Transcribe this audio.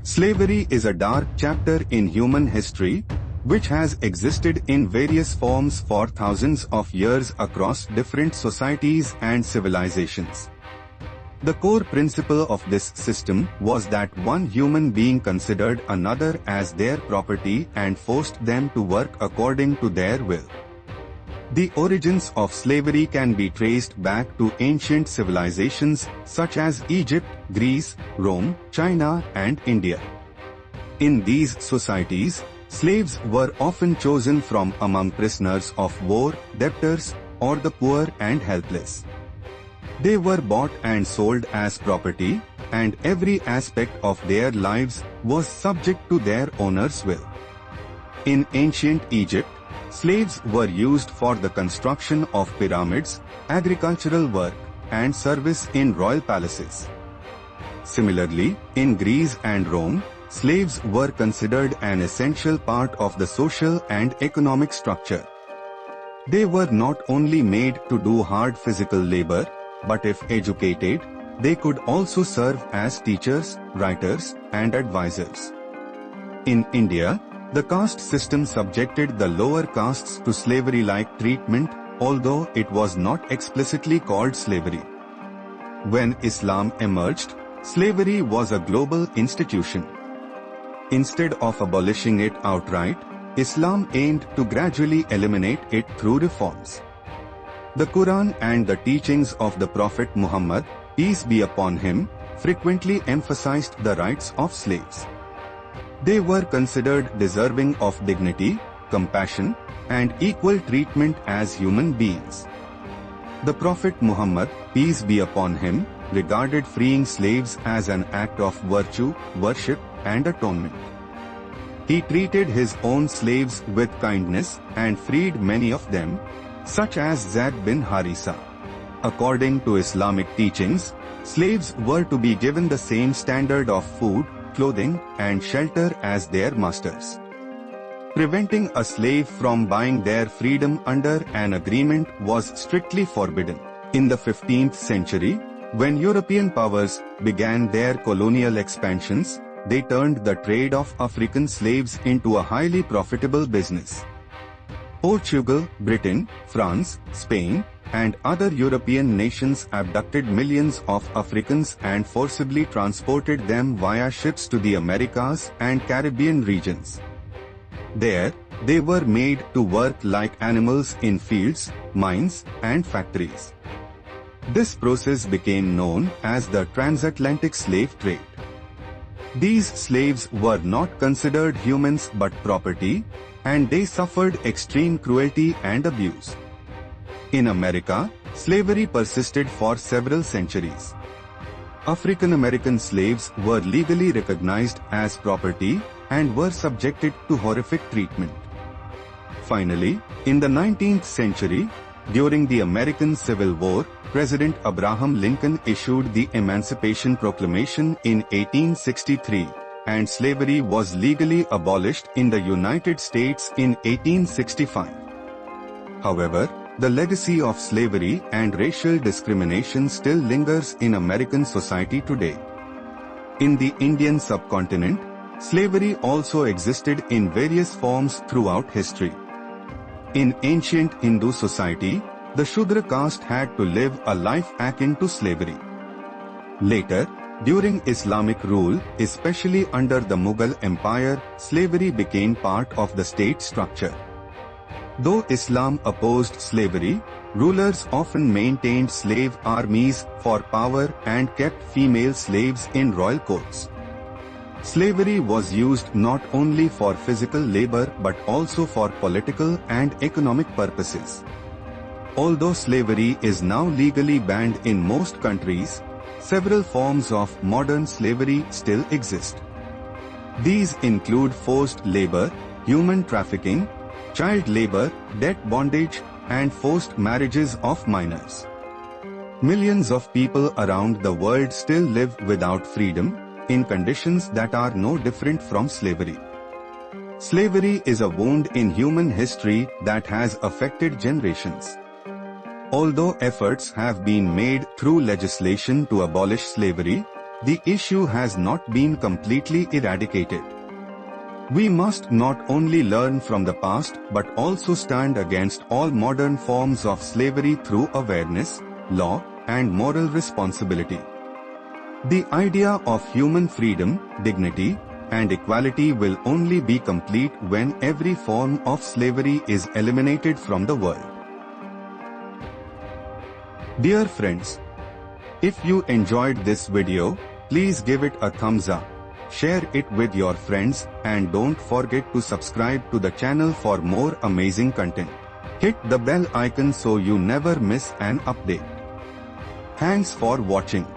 Slavery is a dark chapter in human history, which has existed in various forms for thousands of years across different societies and civilizations. The core principle of this system was that one human being considered another as their property and forced them to work according to their will. The origins of slavery can be traced back to ancient civilizations such as Egypt, Greece, Rome, China, and India. In these societies, slaves were often chosen from among prisoners of war, debtors, or the poor and helpless. They were bought and sold as property, and every aspect of their lives was subject to their owner's will. In ancient Egypt, slaves were used for the construction of pyramids, agricultural work, and service in royal palaces. Similarly, in Greece and Rome, slaves were considered an essential part of the social and economic structure. They were not only made to do hard physical labor, but if educated, they could also serve as teachers, writers, and advisors. In India, the caste system subjected the lower castes to slavery-like treatment, although it was not explicitly called slavery. When Islam emerged, slavery was a global institution. Instead of abolishing it outright, Islam aimed to gradually eliminate it through reforms. The Quran and the teachings of the Prophet Muhammad, peace be upon him, frequently emphasized the rights of slaves. They were considered deserving of dignity, compassion, and equal treatment as human beings. The Prophet Muhammad, peace be upon him, regarded freeing slaves as an act of virtue, worship, and atonement. He treated his own slaves with kindness and freed many of them, such as Zaid bin Harisa. According to Islamic teachings, slaves were to be given the same standard of food, clothing, and shelter as their masters. Preventing a slave from buying their freedom under an agreement was strictly forbidden. In the 15th century, when European powers began their colonial expansions, they turned the trade of African slaves into a highly profitable business. Portugal, Britain, France, Spain, and other European nations abducted millions of Africans and forcibly transported them via ships to the Americas and Caribbean regions. There, they were made to work like animals in fields, mines, and factories. This process became known as the Transatlantic Slave Trade. These slaves were not considered humans but property, and they suffered extreme cruelty and abuse. In America, slavery persisted for several centuries. African American slaves were legally recognized as property and were subjected to horrific treatment. Finally, in the 19th century, during the American Civil War, President Abraham Lincoln issued the Emancipation Proclamation in 1863, and slavery was legally abolished in the United States in 1865. However, the legacy of slavery and racial discrimination still lingers in American society today. In the Indian subcontinent, slavery also existed in various forms throughout history. In ancient Hindu society, the Shudra caste had to live a life akin to slavery. Later, during Islamic rule, especially under the Mughal Empire, slavery became part of the state structure. Though Islam opposed slavery, rulers often maintained slave armies for power and kept female slaves in royal courts. Slavery was used not only for physical labor but also for political and economic purposes. Although slavery is now legally banned in most countries, several forms of modern slavery still exist. These include forced labor, human trafficking, child labor, debt bondage, and forced marriages of minors. Millions of people around the world still live without freedom, in conditions that are no different from slavery. Slavery is a wound in human history that has affected generations. Although efforts have been made through legislation to abolish slavery, the issue has not been completely eradicated. We must not only learn from the past but also stand against all modern forms of slavery through awareness, law, and moral responsibility. The idea of human freedom, dignity, and equality will only be complete when every form of slavery is eliminated from the world. Dear friends, if you enjoyed this video, please give it a thumbs up, share it with your friends, and don't forget to subscribe to the channel for more amazing content. Hit the bell icon so you never miss an update. Thanks for watching.